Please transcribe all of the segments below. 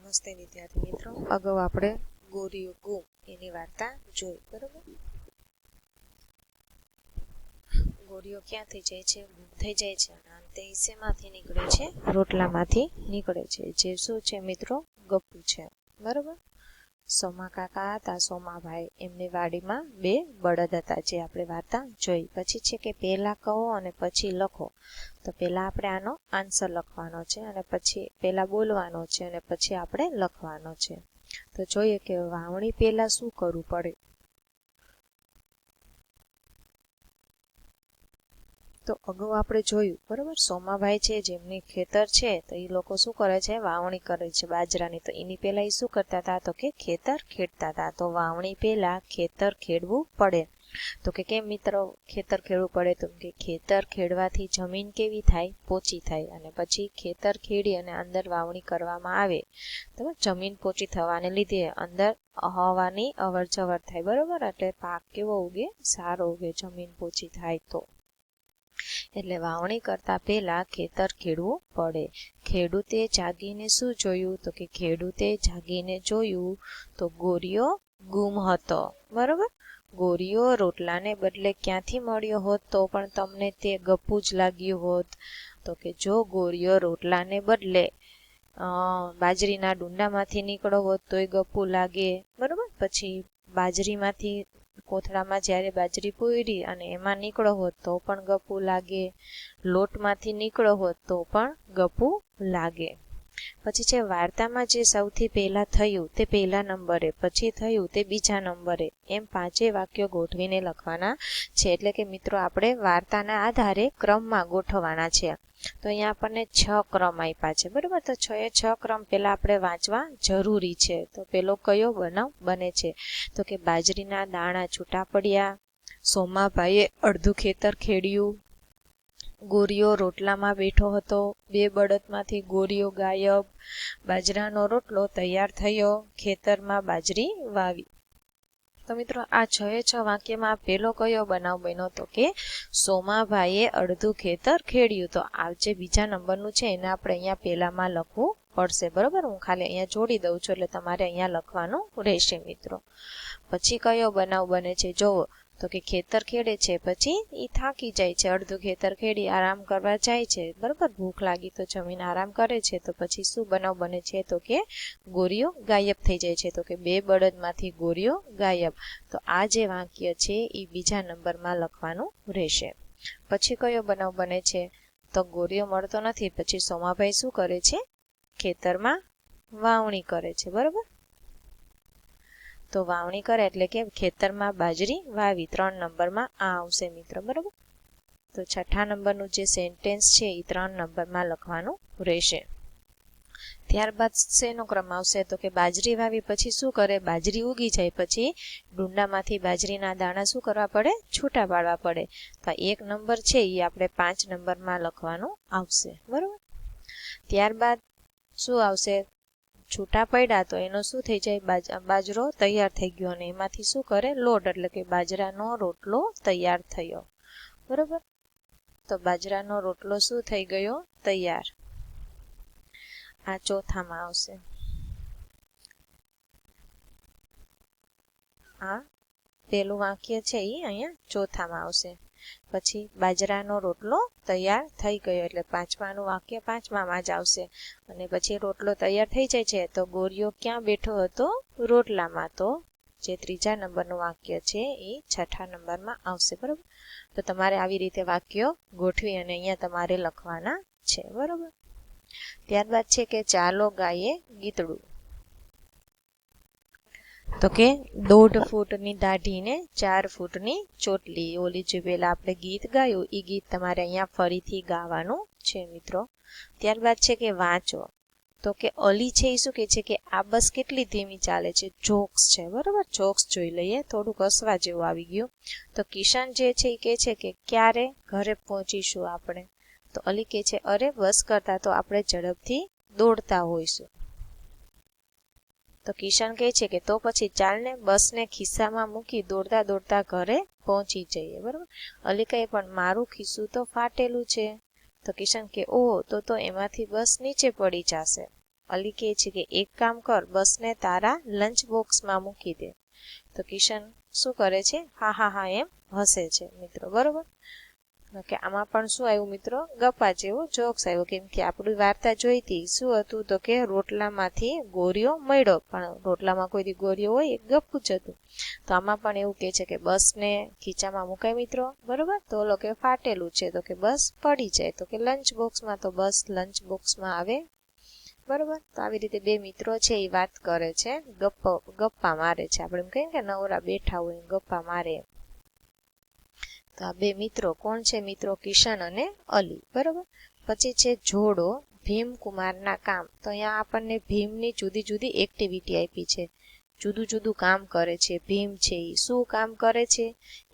નમસ્તે વિદ્યાર્થી મિત્રો, અગાઉ આપણે ગોરીઓ ગુમ એની વાર્તા જોઈ, બરોબર. ગોરીઓ ક્યાંથી જાય છે? ગુમ થઈ જાય છે અને અંતે શેમાંથી નીકળે છે? રોટલામાંથી નીકળે છે, જે શું છે મિત્રો? ગપ્પુ છે, બરોબર. સોમા કાકા હતા, સોમાભાઈ, એમની વાડીમાં બે બળદ હતા, જે આપણે વાર્તા જોઈ. પછી છે કે પહેલા કહો અને પછી લખો. તો પહેલા આપણે આનો આન્સર લખવાનો છે અને પછી પહેલા બોલવાનો છે અને પછી આપણે લખવાનો છે. તો જોઈએ કે વાવણી પહેલા શું કરવું પડે. તો અગાઉ આપણે જોયું, બરોબર. સોમાભાઈ છે, જેમની ખેતર છે, તો એ લોકો શું કરે છે? વાવણી કરે છે બાજરાની. તો એની પહેલા એ શું કરતા હતા? તો કે ખેતર ખેડતા હતા. તો વાવણી પહેલા ખેતર ખેડવું પડે. તો કે કેમ મિત્રો ખેતર ખેડવું પડે? તો કે ખેતર ખેડવાથી જમીન કેવી થાય? પોચી થાય. અને પછી ખેતર ખેડી અને અંદર વાવણી કરવામાં આવે તો જમીન પોચી થવાને લીધે અંદર હવાની અવર જવર થાય, બરોબર. એટલે પાક કેવો ઉગે? સારો ઉગે, જમીન પોચી થાય તો. એટલે વાવણી કરતા પહેલા ખેતર ખેડવું પડે. ખેડૂતે જાગીને શું જોયું? તો કે ખેડૂતે જાગીને જોયું તો ગોરીઓ ગુમ હતો, બરોબર. ગોરીઓ રોટલાને બદલે ક્યાંથી મળ્યો હોત તો પણ તમને તે ગપ્પુ જ લાગ્યું હોત. તો કે જો ગોરીઓ રોટલાને બદલે બાજરીના ડુંડામાંથી નીકળો હોત તોય ગપ્પુ લાગે, બરોબર. પછી બાજરીમાંથી કોથળામાં જ્યારે બાજરી પૂરી અને એમાં નીકળો હોત તો પણ ગપ્પુ લાગે. લોટમાંથી નીકળો હોત તો પણ ગપ્પુ લાગે. પછી છે વાર્તામાં જે સૌથી પહેલા થયું તે પહેલા નંબરે, પછી થયું તે બીજા નંબરે, એમ પાંચેય વાક્યો ગોઠવીને લખવાના છે. એટલે કે મિત્રો આપણે વાર્તાના આધારે ક્રમમાં ગોઠવવાના છે. તો અહીંયા આપણને 6 ક્રમ આપ્યા છે, બરોબર. તો 6 ક્રમ પહેલા આપણે વાંચવા જરૂરી છે. તો પેલો કયો બનાવ બને છે? તો કે બાજરીના દાણા છૂટા પડ્યા, સોમાભાઈએ અડધું ખેતર ખેડ્યું, ગોરીઓ રોટલામાં બેઠો હતો, બે બળદમાંથી ગોરીઓ ગાયબ, બાજરાનો રોટલો તૈયાર થયો, ખેતરમાં બાજરી વાવી. તો મિત્રો આ 6 વાક્યમાં પેલો કયો બનાવ બન્યો? તો કે સોમાભાઈએ અડધું ખેતર ખેડ્યું. તો આ જે બીજા નંબરનું છે એને આપણે અહીંયા પહેલામાં લખવું પડશે, બરોબર. હું ખાલી અહીંયા જોડી દઉં છું એટલે તમારે અહીંયા લખવાનું રહેશે મિત્રો. પછી કયો બનાવ બને છે? જોવો તો કે ખેતર ખેડે છે, પછી એ થાકી જાય છે, અડધું ખેતર ખેડી આરામ કરવા જાય છે, બરોબર. ભૂખ લાગી તો જમીન આરામ કરે છે. તો પછી શું બનાવ બને છે? તો કે ગોરીઓ ગાયબ થઈ જાય છે. તો કે બે બળદમાંથી ગોરીઓ ગાયબ. તો આ જે વાક્ય છે એ બીજા નંબરમાં લખવાનું રહેશે. પછી કયો બનાવ બને છે? તો ગોરીઓ મળતો નથી. પછી સોમાભાઈ શું કરે છે? ખેતરમાં વાવણી કરે છે, બરોબર. તો વાવણી કરે એટલે કે ખેતરમાં બાજરી વાવી. 3 નંબરમાં આ આવશે મિત્રો, બરોબર. તો 6થા નંબરનું જે સેન્ટેન્સ છે એ 3 નંબરમાં લખવાનું રહેશે. ત્યારબાદ શેનો ક્રમ આવશે? તો કે બાજરી વાવી પછી શું કરે? બાજરી ઉગી જાય પછી ડુંડામાંથી બાજરીના દાણા શું કરવા પડે? છૂટા પાડવા પડે. તો 1 નંબર છે એ આપણે 5 નંબરમાં લખવાનું આવશે, બરોબર. ત્યારબાદ શું આવશે? છૂટા પડ્યા તો એનો શું થઈ જાય? બાજરો તૈયાર થઈ ગયો અને એમાંથી શું કરે? લોટ, એટલે કે બાજરાનો રોટલો તૈયાર થયો, બરોબર. તો બાજરાનો રોટલો શું થઈ ગયો? તૈયાર. આ ચોથામાં આવશે. આ પેલું વાક્ય છે એ અહીંયા ચોથામાં આવશે. પછી બાજરાનો રોટલો તૈયાર થઈ ગયો એટલે 5માનું વાક્ય 5મામાં જ આવશે. અને પછી રોટલો તૈયાર થઈ જાય છે તો ગોરીઓ ક્યાં બેઠો હતો? રોટલામાં. તો જે 3જા નંબરનું વાક્ય છે એ 6થા નંબરમાં આવશે, બરોબર. તો તમારે આવી રીતે વાક્યો ગોઠવી અને અહીંયા તમારે લખવાના છે, બરોબર. ત્યારબાદ છે કે ચાલો ગાઈએ ગીતડું. તો કે 1.5 ફૂટની દાઢીને 4 ફૂટની ચોટલી. ઓલી જે પેલા આપણે ગીત ગાયું એ ગીત તમારે અહીંયા ફરીથી ગાવાનું છે મિત્રો. ત્યારબાદ છે કે વાંચો. તો કે અલી છે એ શું કે છે કે આ બસ કેટલી ધીમી ચાલે છે? જોક્સ છે, બરોબર. જોક્સ જોઈ લઈએ. થોડુંક હસવા જેવું આવી ગયું. તો કિશન જે છે એ કહે છે કે ક્યારે ઘરે પહોંચીશું આપણે? તો અલી કહે છે અરે બસ કરતા તો આપણે ઝડપથી દોડતા હોઈશું. તો કિશન કહે છે કે તો પછી ચાલને બસને ખિસ્સામાં મૂકી દોડતા દોડતા ઘરે પહોંચી જઈએ, બરોબર. અલી કહે પણ મારું ખિસ્સું તો ફાટેલું છે. તો કિશન કે ઓહ તો એમાંથી બસ નીચે પડી જશે. અલી કહે છે કે એક કામ કર, બસને તારા લંચ બોક્સમાં મૂકી દે. તો કિશન શું કરે છે? હા હા હા એમ હસે છે મિત્રો. બરોબર કે આમાં પણ શું આવ્યું મિત્રો? ગપ્પા જેવું જોક્સ આવ્યું. કેમ કે આપણી વાર્તા જોઈતી શું હતું? તો કે રોટલામાંથી ગોરીઓ મળ્યો, પણ રોટલામાં કોઈ દી ગોરીઓ હોય? એક ગપ્પું જ હતું. તો આમાં પણ એવું કહે છે કે બસને ખીચામાં મુકાય મિત્રો. બરોબર તો ઓલો કે ફાટેલું છે, તો કે બસ પડી જાય. તો કે લંચ બોક્સમાં, તો બસ લંચ બોક્સમાં આવે. બરોબર તો આવી રીતે બે મિત્રો છે એ વાત કરે છે, ગપ્પા મારે છે. આપણે એમ કહીએ કે નવરા બેઠા હોય ગપ્પા મારે. તો આ બે મિત્રો કોણ છે મિત્રો? કિશન અને અલી. બરોબર પછી છે જોડો ભીમકુમારના કામ. તો અહીંયા આપણને ભીમની જુદી જુદી એક્ટિવિટી આપી છે, જુદું જુદું કામ કરે છે. ભીમ છે એ શું કામ કરે છે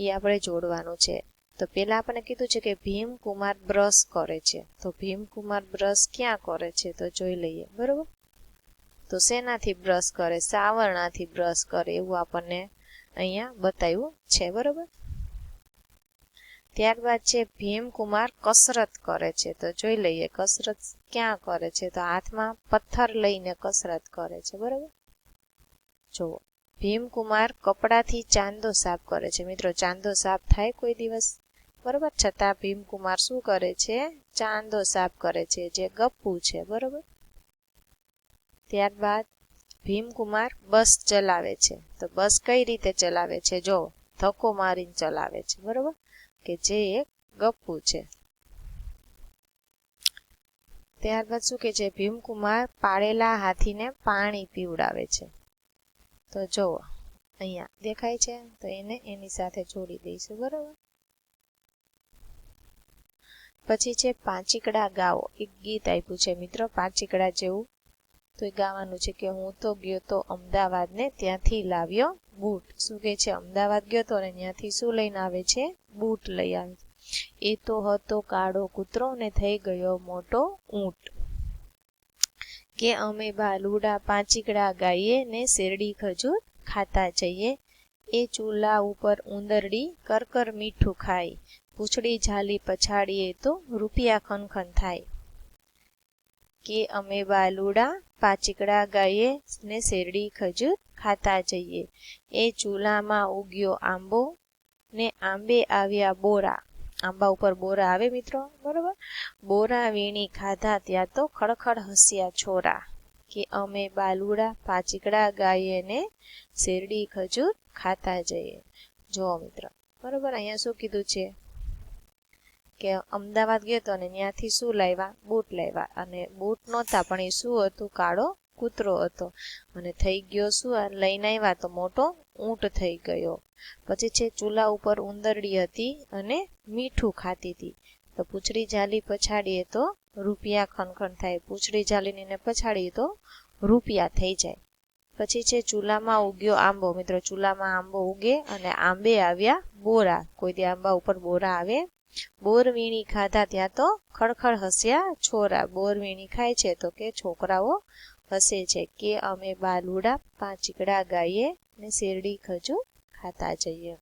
એ આપણે જોડવાનું છે. તો પેલા આપણને કીધું છે કે ભીમકુમાર બ્રશ કરે છે. તો ભીમકુમાર બ્રશ ક્યાં કરે છે? તો જોઈ લઈએ. બરોબર તો શેનાથી બ્રશ કરે? સાવરણાથી બ્રશ કરે, એવું આપણને અહીંયા બતાવ્યું છે. બરોબર ત્યારબાદ છે ભીમકુમાર કસરત કરે છે. તો જોઈ લઈએ કસરત ક્યાં કરે છે? તો હાથમાં પથ્થર લઈને કસરત કરે છે. બરોબર જુઓ ભીમકુમાર કપડાથી ચાંદો સાફ કરે છે. મિત્રો ચાંદો સાફ થાય કોઈ દિવસ? બરોબર છતાં ભીમકુમાર શું કરે છે? ચાંદો સાફ કરે છે, જે ગપ્પુ છે. બરોબર ત્યારબાદ ભીમકુમાર બસ ચલાવે છે. તો બસ કઈ રીતે ચલાવે છે? જો ધક્કો મારીને ચલાવે છે. બરોબર કે જે એક ગપ્પુ છે. ત્યારબાદ શું કે છે? ભીમકુમાર પાળેલા હાથીને પાણી પીવડાવે છે. તો જુઓ અહીંયા દેખાય છે, તો એને એની સાથે જોડી દઈશું. બરોબર પછી છે પાંચીકડા ગાઓ. એક ગીત આપ્યું છે મિત્રો પાંચીકડા જેવું. તો એ ગાવાનું છે કે હું તો ગયો તો અમદાવાદ ને ત્યાંથી લાવ્યો બૂટ. શું કે છે? અમદાવાદ ગયો તો ને ત્યાંથી શું લઈને આવે છે? બૂટ લઈ આવે. એ તો હતો કાળો કૂતરો ને થઈ ગયો મોટો ઊંટ. કે અમે બાલુડા પાંચીકડા ગાઈએ ને શેરડી ખજૂર ખાતા જઈએ. એ ચૂલા ઉપર ઉંદરડી કરકર મીઠું ખાય. પૂંછડી ઝાલી પછાડીએ તો રૂપિયા ખનખન થાય. કે અમે બાલુડા પાંચીકડા ગાઈએ ને શેરડી ખજૂર ખાતા જઈએ. એ ચૂલામાં ઉગ્યો આંબો ને આંબે આવ્યા બોરા. આંબા ઉપર બોરા આવે મિત્રો. બરોબર બોરા વીણી ખાધા ત્યાં તો ખડખડ હસ્યા છોરા. કે અમે બાલુડા પાંચીકડા ગાઈએ ને શેરડી ખજૂર ખાતા જઈએ. જો મિત્રો બરોબર અહીંયા શું કીધું છે કે અમદાવાદ ગયો તો ને ત્યાંથી શું લાવ્યા? બૂટ લાવ્યા. અને બૂટ નહોતા, પણ એ શું હતું? કાળો કૂતરો હતો. અને થઈ ગયો શું? લઈને આવ્યા તો મોટો ઊંટ થઈ ગયો. પછી છે ચૂલા ઉપર ઉંદરડી હતી અને મીઠું ખાતી હતી. તો પૂંછડી ઝાલી પછાડીએ તો રૂપિયા ખનખન થાય. પૂંછડી ઝાલીને પછાડીએ તો રૂપિયા થઈ જાય. પછી છે ચૂલામાં ઉગ્યો આંબો. મિત્રો ચૂલામાં આંબો ઉગે અને આંબે આવ્યા બોરા. કોઈ દી આંબા ઉપર બોરા આવે? બોર વીણી ખાધા ત્યાં તો ખડખડ હસ્યા છોરા. બોર વીણી ખાય છે તો કે છોકરાઓ હસે છે. કે અમે બાલુડા પાંચીકડા ગાઈએ ને શેરડી ખજૂર ખાતા જઈએ.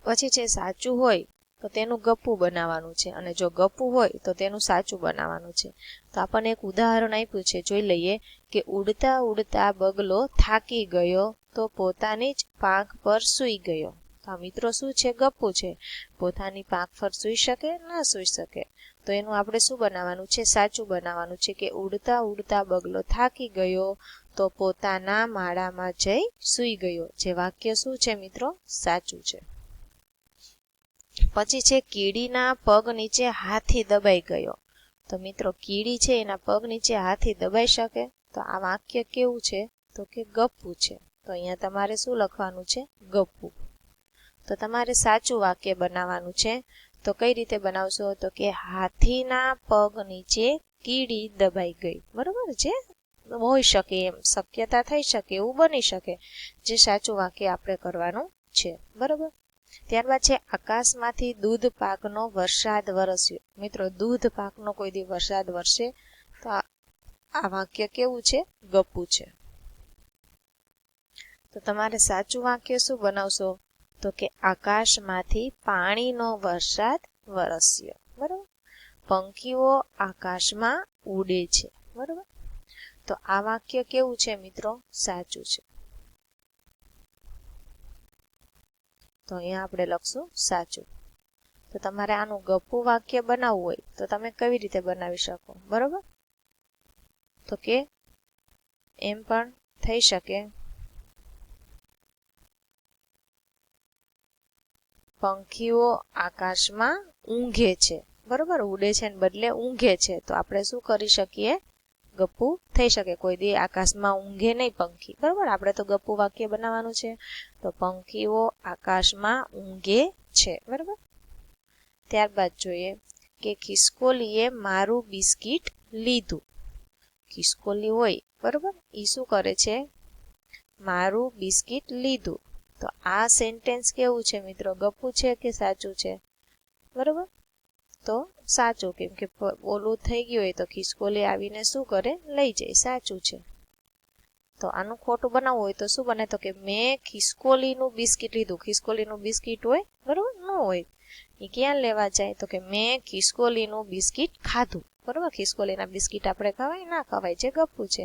પછી છે સાચું હોય તો તેનું ગપ્પુ બનાવવાનું છે, અને જો ગપ્પુ હોય તો તેનું સાચું બનાવવાનું છે. તો આપણને એક ઉદાહરણ આપ્યું છે, જોઈ લઈએ કે ઉડતા ઉડતા બગલો થાકી ગયો તો પોતાની જ પાંખ પર સૂઈ ગયો. તો આ મિત્રો શું છે? ગપ્પુ છે. પોતાની પાંખ પર સૂઈ શકે? ના સૂઈ શકે. તો એનું આપણે શું બનાવવાનું છે? સાચું બનાવવાનું છે કે ઉડતા ઉડતા બગલો થાકી ગયો તો પોતાના માળામાં જઈ સૂઈ ગયો. જે વાક્ય શું છે મિત્રો? સાચું છે. પછી છે કીડીના પગ નીચે હાથી દબાઈ ગયો. તો મિત્રો કીડી છે એના પગ નીચે હાથી દબાઈ શકે? તો આ વાક્ય કેવું છે? તો કે ગપ્પુ છે. તો અહીંયા તમારે શું લખવાનું છે? ગપ્પુ. તો તમારે સાચું વાક્ય બનાવવાનું છે. તો કઈ રીતે બનાવશો? તો કે હાથીના પગ નીચે કીડી દબાઈ ગઈ. બરોબર છે, હોઈ શકે એમ, શક્યતા થઈ શકે એવું બની શકે. જે સાચું વાક્ય આપણે કરવાનું છે. બરોબર ત્યારબાદ છે આકાશમાંથી દૂધ પાકનો વરસાદ વરસ્યો. મિત્રો દૂધ પાકનો કોઈ દી વરસાદ વરસે? તો આ વાક્ય કેવું છે? ગપ્પુ છે. તો તમારે સાચું વાક્ય શું બનાવશો? તો કે આકાશમાંથી પાણીનો વરસાદ વરસ્યો. બરોબર પંખીઓ આકાશમાં ઉડે છે. બરોબર તો આ વાક્ય કેવું છે મિત્રો? સાચું છે. તો અહીંયા આપણે લખશું સાચું. તો તમારે આનું ગપ્પુ વાક્ય બનાવવું હોય તો તમે કેવી રીતે બનાવી શકો? બરોબર, તો કે એમ પણ થઈ શકે, પંખીઓ આકાશમાં ઊંઘે છે. બરોબર, ઉડે છે ને બદલે ઊંઘે છે. તો આપણે શું કરી શકીએ? ગપ્પુ થઈ શકે. કોઈ દી આકાશમાં ઊંઘે નહીં પંખી. બરોબર, આપણે તો ગપ્પુ વાક્ય બનાવવાનું છે. તો પંખીઓ આકાશમાં ઊંઘે છે. બરોબર, ત્યારબાદ જોઈએ કે ખિસકોલીએ મારું બિસ્કિટ લીધું. ખિસકોલી હોય, બરોબર, એ શું કરે છે? મારું બિસ્કિટ લીધું. તો આ સેન્ટેન્સ કેવું છે મિત્રો? ગપ્પુ છે કે સાચું છે? બરોબર, તો સાચું, કેમ કે ઓલું થઈ ગયું હોય તો ખિસકોલી આવીને શું કરે? લઈ જાય. સાચું છે. તો આનું ખોટું બનાવવું હોય તો શું બને? તો કે મેં ખિસકોલીનું બિસ્કિટ લીધું. ખિસકોલીનું બિસ્કિટ હોય? બરોબર, ન હોય. એ ક્યાં લેવા જાય? તો કે મેં ખિસકોલીનું બિસ્કિટ ખાધું. બરોબર, ખિસકોલીના બિસ્કિટ આપણે ખવાય? ના ખવાય, જે ગપ્પુ છે.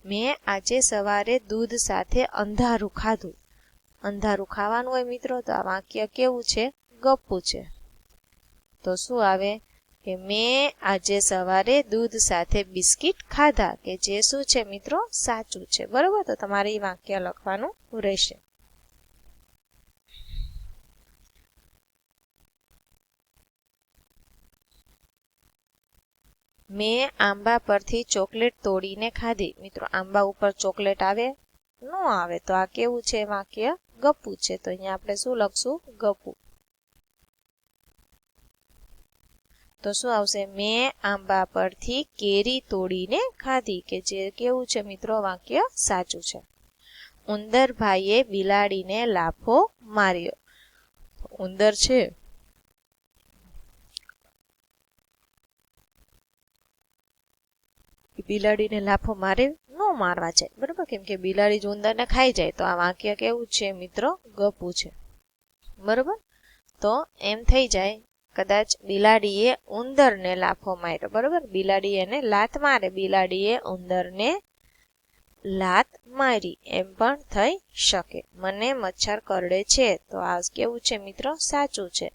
મેં આજે સવારે દૂધ સાથે અંધારું ખાધું. અંધારું ખાવાનું હોય મિત્રો, તો આ વાક્ય કેવું છે? ગપ્પુ છે. તો શું આવે? કે મેં આજે સવારે દૂધ સાથે બિસ્કિટ ખાધા, કે જે શું છે મિત્રો? સાચું છે. બરોબર, તો તમારે એ વાક્ય લખવાનું રહેશે. મેં આંબા પરથી ચોકલેટ તોડીને ખાધી. મિત્રો, આંબા ઉપર ચોકલેટ આવે? ન આવે. તો આ કેવું છે વાક્ય? ગપ્પુ છે. તો અહીંયા આપણે શું લખશું? ગપ્પુ. તો શું આવશે? મેં આંબા પરથી કેરી તોડીને ખાધી, કે જે કેવું છે મિત્રો? વાક્ય સાચું છે. ઉંદરભાઈએ બિલાડીને લાફો માર્યો. ઉંદર છે બિલાડીને લાફો મારે? ન મારવા જાય. બરોબર, કેમ કે બિલાડી જ ઉંદરને ખાઈ જાય. તો આ વાક્ય કેવું છે મિત્રો? ગપ્પુ છે. બરોબર, તો એમ થઈ જાય કદાચ બિલાડીએ ઉંદરને લાફો માર્યો. બરોબર, બિલાડી એને લાત મારે, બિલાડીએ ઉંદરને લાત મારી, એમ પણ થઈ શકે. મને મચ્છર કરડે છે. તો આ કેવું છે મિત્રો? સાચું છે.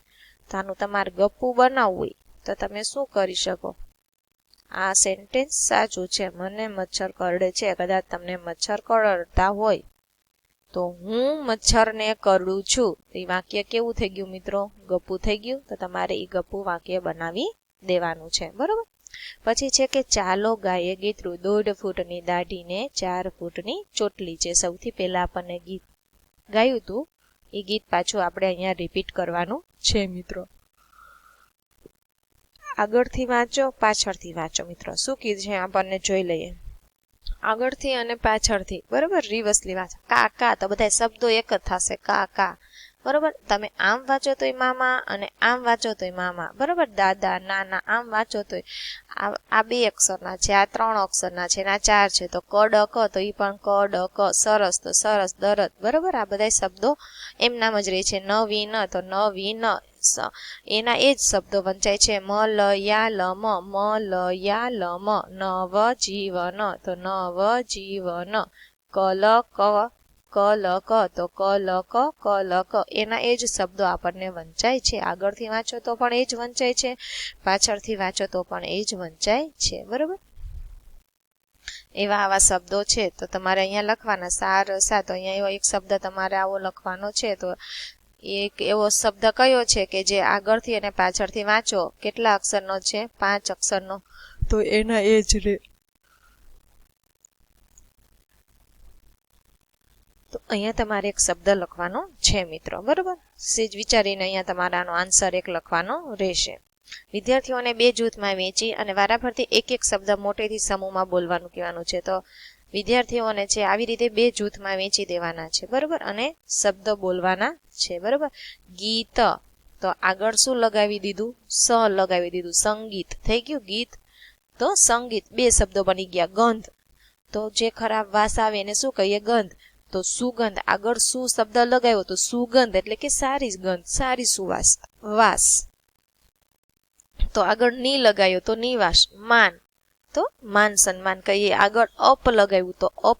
તો આનું તમારે ગપ્પુ બનાવવું હોય તો તમે શું કરી શકો? આ સેન્ટેન્સ સાચું છે. મને મચ્છર કરડે છે. કદાચ તમને મચ્છર કરડતા હોય તો હું મચ્છરને કરડું છું. તો એ વાક્ય કેવું થઈ ગયું મિત્રો? ગપ્પુ થઈ ગયું. તો તમારે એ ગપ્પુ વાક્ય બનાવી દેવાનું છે. બરોબર, પછી છે કે ચાલો ગાયે ગીતરું. 1.5 ફૂટની દાઢીને 4 ફૂટની ચોટલી. જે સૌથી પહેલા આપણને ગીત ગાયું હતું એ ગીત પાછું આપણે અહીંયા રિપીટ કરવાનું છે મિત્રો. આગળથી વાંચો, પાછળથી વાંચો. મિત્રો શું કીધું છે આપણને જોઈ લઈએ. આગળથી અને પાછળથી, બરોબર, રિવર્સલી વાંચો. કાકા, તો બધા શબ્દો એક જ થશે. કાકા. બરોબર, તમે આમ વાંચો તોય મામા અને આમ વાંચો તોય મામા. બરોબર, દાદા, નાના, આમ વાંચો તોય. આ 2 અક્ષરના છે, આ 3 અક્ષરના છે, આ 4 છે. તો કડક, તો એ પણ કડક. સરસ, તો સરસ. દરદ. બરોબર, આ બધા શબ્દો એમ નામ જ રહે છે. નવીન, તો નવીન. એના એ જ શબ્દો વંચાય છે. મલયાલમ, મલયાલમ. નવ જીવન, તો નવ જીવન. કલક, કલક, તો કલક, કલક. એના એ જ શબ્દો આપણને વંચાય છે. આગળથી વાંચો તો પણ એ જ વંચાય છે, પાછળથી વાંચો તો પણ એ જ વંચાય છે. બરોબર, એવા આવા શબ્દો છે. તો તમારે અહીંયા લખવાના. સારસા, તો અહીંયા એવો એક શબ્દ તમારે આવો લખવાનો છે. તો એક એવો શબ્દ કયો છે કે જે આગળથી અને પાછળથી વાંચો કેટલા અક્ષરનો છે? 5 અક્ષરનો. તો એના એ જ રે. તો અહીંયા તમારે એક શબ્દ લખવાનો છે મિત્રો. બરોબર, સેજ વિચારીને અહીંયા તમારે આનો આન્સર એક લખવાનો રહેશે. વિદ્યાર્થીઓને 2 જૂથમાં વેચી અને વારાફરતી એક એક શબ્દ મોટેથી સમૂહમાં બોલવાનું કહેવાનું છે. તો વિદ્યાર્થીઓને છે આવી રીતે 2 જૂથમાં વેચી દેવાના છે. બરોબર, અને શબ્દ બોલવાના છે. બરોબર, ગીત, તો આગળ શું લગાવી દીધું? સ લગાવી દીધું. સંગીત થઈ ગયું. ગીત, તો સંગીત. 2 શબ્દો બની ગયા. ગંધ, તો જે ખરાબ વાસ આવે એને શું કહીએ? ગંધ. તો સુગંધ, આગળ શું શબ્દ લગાવ્યો? તો સુગંધ, એટલે કે સારી ગંધ, સારી સુવાસ, વાસ. તો આગળ ની લગાવ્યો તો નિવાસ. માન, તો માન સન્માન કહીએ. આગળ અપ લગાવ્યું તો અપ